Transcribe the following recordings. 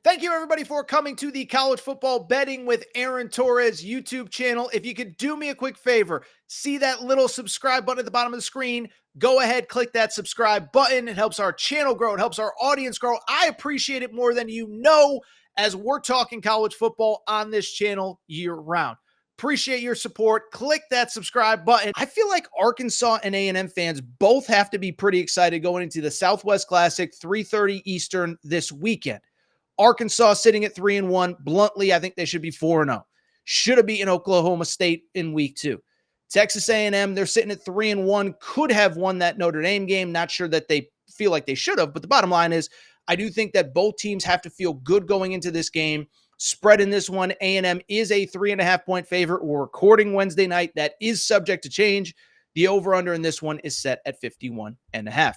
Thank you, everybody, for coming to the College Football Betting with Aaron Torres YouTube channel. If you could do me a quick favor, see that little subscribe button at the bottom of the screen. Go ahead, click that subscribe button. It helps our channel grow. It helps our audience grow. I appreciate it more than you know as we're talking college football on this channel year round. Appreciate your support. Click that subscribe button. I feel like Arkansas and A&M fans both have to be pretty excited going into the Southwest Classic, 3:30 Eastern this weekend. Arkansas sitting at 3-1. Bluntly, I think they should be 4-0. Should have beaten Oklahoma State in week 2. Texas A&M, they're sitting at 3-1. Could have won that Notre Dame game. Not sure that they feel like they should have, but the bottom line is I do think that both teams have to feel good going into this game. Spread in this one, A&M is a 3.5-point favorite. We're recording Wednesday night. That is subject to change. The over-under in this one is set at 51.5. In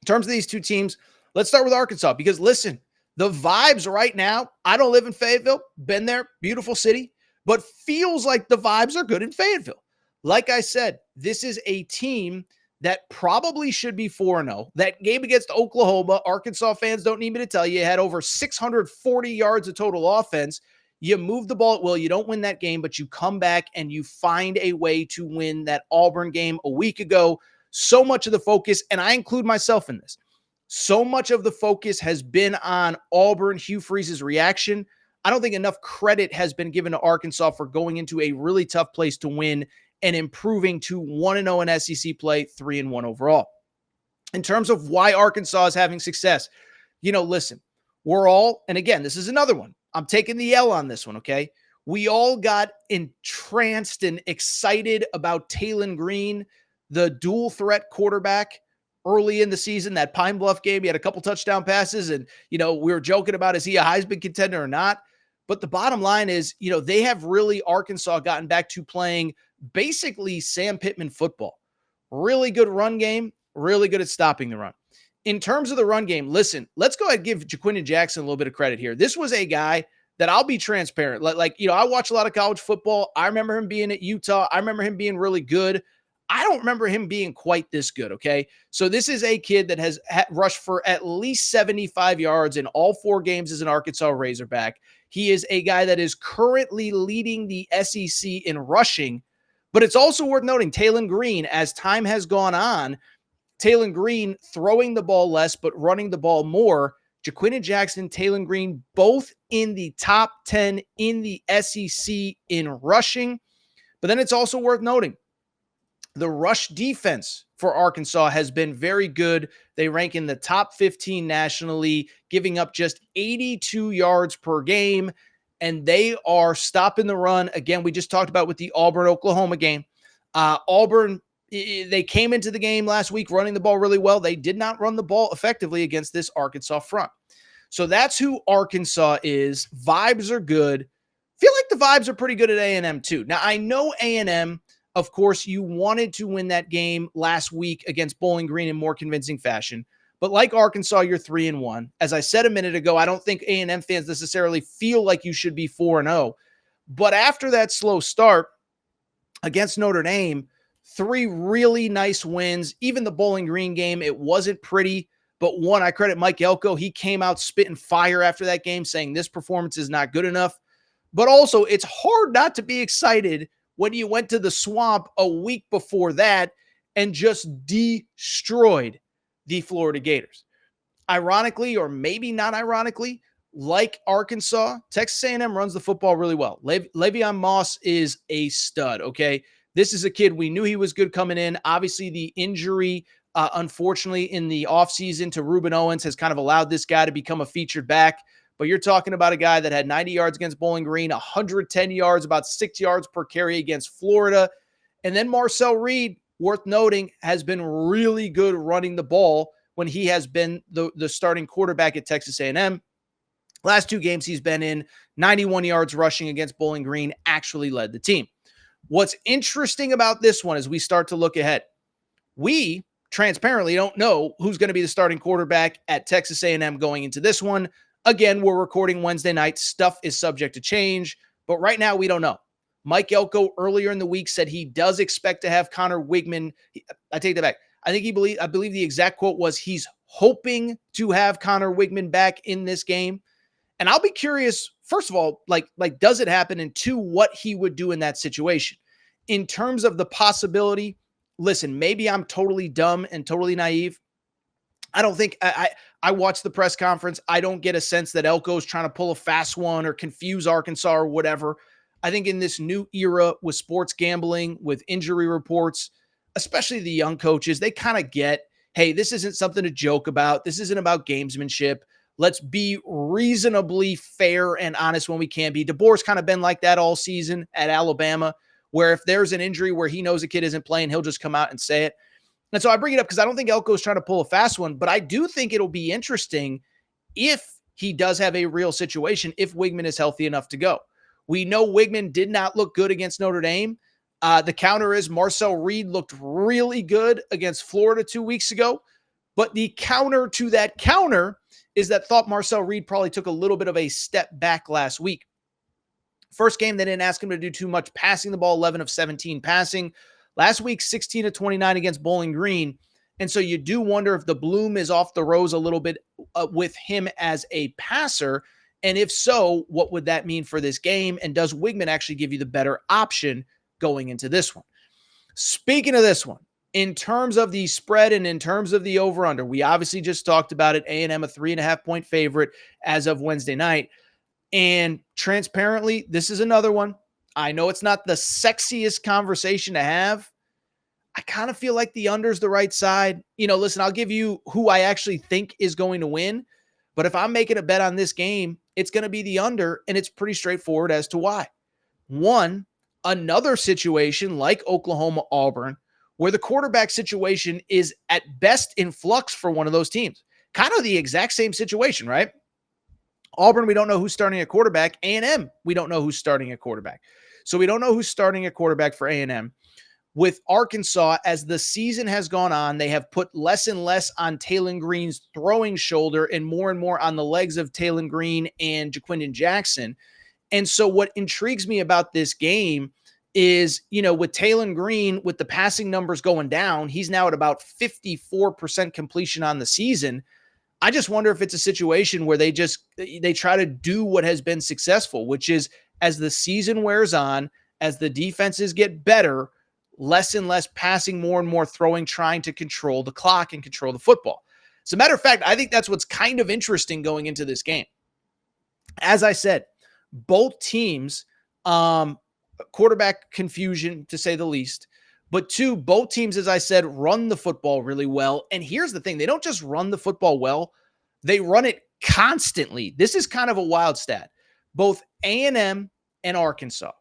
terms of these two teams, let's start with Arkansas because, listen, the vibes right now, I don't live in Fayetteville, been there, beautiful city, but feels like the vibes are good in Fayetteville. Like I said, this is a team that probably should be 4-0. That game against Oklahoma, Arkansas fans don't need me to tell you, had over 640 yards of total offense. You move the ball at will. You don't win that game, but you come back and you find a way to win that Auburn game a week ago. So much of the focus, and I include myself in this, so much of the focus has been on Auburn, Hugh Freeze's reaction. I don't think enough credit has been given to Arkansas for going into a really tough place to win and improving to 1-0 in SEC play, 3-1 overall. In terms of why Arkansas is having success, listen, we're all, and again, this is another one. I'm taking the L on this one, okay? We all got entranced and excited about Talon Green, the dual threat quarterback, early in the season, that Pine Bluff game. He had a couple touchdown passes, and, we were joking about, is he a Heisman contender or not? But the bottom line is, they have really, Arkansas, gotten back to playing basically Sam Pittman football. Really good run game, really good at stopping the run. In terms of the run game, listen, let's go ahead and give Jaquindon Jackson a little bit of credit here. This was a guy that, I'll be transparent. I watch a lot of college football. I remember him being at Utah. I remember him being really good. I don't remember him being quite this good, okay? So this is a kid that has rushed for at least 75 yards in all 4 games as an Arkansas Razorback. He is a guy that is currently leading the SEC in rushing, but it's also worth noting Talon Green, as time has gone on, Talon Green throwing the ball less but running the ball more. Jaquindon Jackson, Talon Green, both in the top 10 in the SEC in rushing. But then it's also worth noting, the rush defense for Arkansas has been very good. They rank in the top 15 nationally, giving up just 82 yards per game, and they are stopping the run. Again, we just talked about with the Auburn-Oklahoma game. Auburn, they came into the game last week running the ball really well. They did not run the ball effectively against this Arkansas front. So that's who Arkansas is. Vibes are good. Feel like the vibes are pretty good at A&M too. Now, I know A&M, of course, you wanted to win that game last week against Bowling Green in more convincing fashion. But like Arkansas, you're 3-1. As I said a minute ago, I don't think A&M fans necessarily feel like you should be 4-0. But after that slow start against Notre Dame, 3 really nice wins. Even the Bowling Green game, it wasn't pretty. But one, I credit Mike Elko. He came out spitting fire after that game, saying this performance is not good enough. But also, it's hard not to be excited when you went to the Swamp a week before that and just destroyed the Florida Gators. Ironically, or maybe not ironically, like Arkansas, Texas A&M runs the football really well. Le'Veon Moss is a stud, okay? This is a kid, we knew he was good coming in. Obviously, the injury, unfortunately, in the offseason to Reuben Owens has kind of allowed this guy to become a featured back. But you're talking about a guy that had 90 yards against Bowling Green, 110 yards, about 6 yards per carry against Florida. And then Marcel Reed, worth noting, has been really good running the ball when he has been the starting quarterback at Texas A&M. Last 2 games he's been in, 91 yards rushing against Bowling Green, actually led the team. What's interesting about this one as we start to look ahead, we transparently don't know who's going to be the starting quarterback at Texas A&M going into this one. Again, we're recording Wednesday night. Stuff is subject to change, but right now we don't know. Mike Elko earlier in the week said he does expect to have Connor Wigman. I take that back. I believe the exact quote was he's hoping to have Connor Wigman back in this game. And I'll be curious, first of all, like does it happen? And two, what he would do in that situation. In terms of the possibility, listen, maybe I'm totally dumb and totally naive. I don't think I watched the press conference. I don't get a sense that Elko's trying to pull a fast one or confuse Arkansas or whatever. I think in this new era with sports gambling, with injury reports, especially the young coaches, they kind of get, hey, this isn't something to joke about. This isn't about gamesmanship. Let's be reasonably fair and honest when we can be. DeBoer's kind of been like that all season at Alabama, where if there's an injury where he knows a kid isn't playing, he'll just come out and say it. And so I bring it up because I don't think Elko's trying to pull a fast one, but I do think it'll be interesting if he does have a real situation, if Wigman is healthy enough to go. We know Wigman did not look good against Notre Dame. The counter is Marcel Reed looked really good against Florida 2 weeks ago. But the counter to that counter is that thought Marcel Reed probably took a little bit of a step back last week. First game, they didn't ask him to do too much passing the ball, 11 of 17 passing. Last week, 16 of 29 against Bowling Green. And so you do wonder if the bloom is off the rose a little bit with him as a passer. And if so, what would that mean for this game? And does Wigman actually give you the better option going into this one? Speaking of this one, in terms of the spread and in terms of the over-under, we obviously just talked about it. A&M, a 3.5-point favorite as of Wednesday night. And transparently, this is another one. I know it's not the sexiest conversation to have. I kind of feel like the under's the right side. Listen, I'll give you who I actually think is going to win. But if I'm making a bet on this game, it's going to be the under, and it's pretty straightforward as to why. One, another situation like Oklahoma-Auburn, where the quarterback situation is at best in flux for one of those teams. Kind of the exact same situation, right? Auburn, we don't know who's starting at quarterback. A&M, we don't know who's starting at quarterback. So we don't know who's starting at quarterback for A&M. With Arkansas, as the season has gone on, they have put less and less on Talon Green's throwing shoulder and more on the legs of Talon Green and Jaquindon Jackson. And so what intrigues me about this game is, with Talon Green, with the passing numbers going down, he's now at about 54% completion on the season. I just wonder if it's a situation where they try to do what has been successful, which is as the season wears on, as the defenses get better, less and less passing, more and more throwing, trying to control the clock and control the football. As a matter of fact, I think that's what's kind of interesting going into this game. As I said, both teams, quarterback confusion to say the least. But two, both teams, as I said, run the football really well. And here's the thing. They don't just run the football well. They run it constantly. This is kind of a wild stat. Both A&M and Arkansas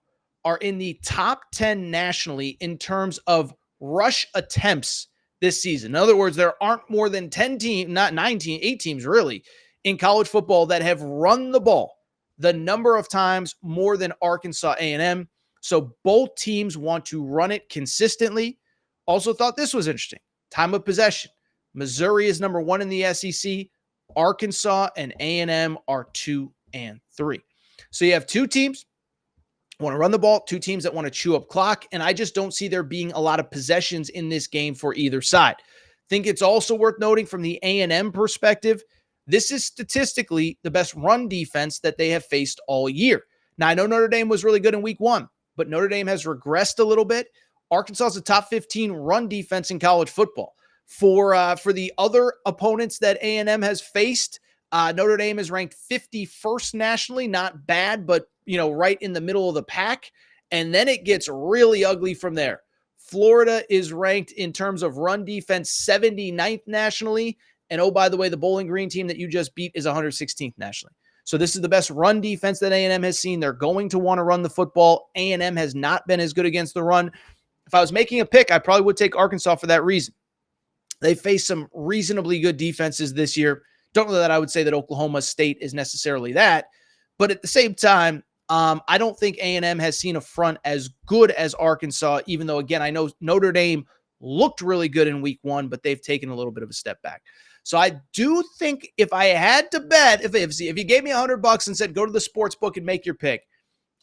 are in the top 10 nationally in terms of rush attempts this season. In other words, there aren't more than 10 teams, not 19, 8 teams really, in college football that have run the ball the number of times more than Arkansas A&M. So both teams want to run it consistently. Also thought this was interesting. Time of possession. Missouri is number 1 in the SEC. Arkansas and A&M are 2 and 3. So you have two teams want to run the ball, two teams that want to chew up clock, and I just don't see there being a lot of possessions in this game for either side. Think it's also worth noting from the A&M perspective, this is statistically the best run defense that they have faced all year. Now, I know Notre Dame was really good in week 1, but Notre Dame has regressed a little bit. Arkansas is a top 15 run defense in college football. For the other opponents that A&M has faced, Notre Dame is ranked 51st nationally, not bad, but right in the middle of the pack. And then it gets really ugly from there. Florida is ranked in terms of run defense 79th nationally. And oh, by the way, the Bowling Green team that you just beat is 116th nationally. So this is the best run defense that A&M has seen. They're going to want to run the football. A&M has not been as good against the run. If I was making a pick, I probably would take Arkansas for that reason. They faced some reasonably good defenses this year. Don't know that I would say that Oklahoma State is necessarily that. But at the same time, I don't think A&M has seen a front as good as Arkansas, even though, again, I know Notre Dame looked really good in week 1, but they've taken a little bit of a step back. So I do think if I had to bet, if you gave me $100 and said, go to the sports book and make your pick,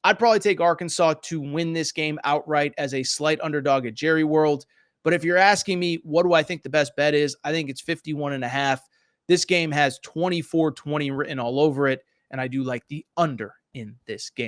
I'd probably take Arkansas to win this game outright as a slight underdog at Jerry World. But if you're asking me, what do I think the best bet is? I think it's 51.5. This game has 24-20 written all over it. and I do like the under in this game.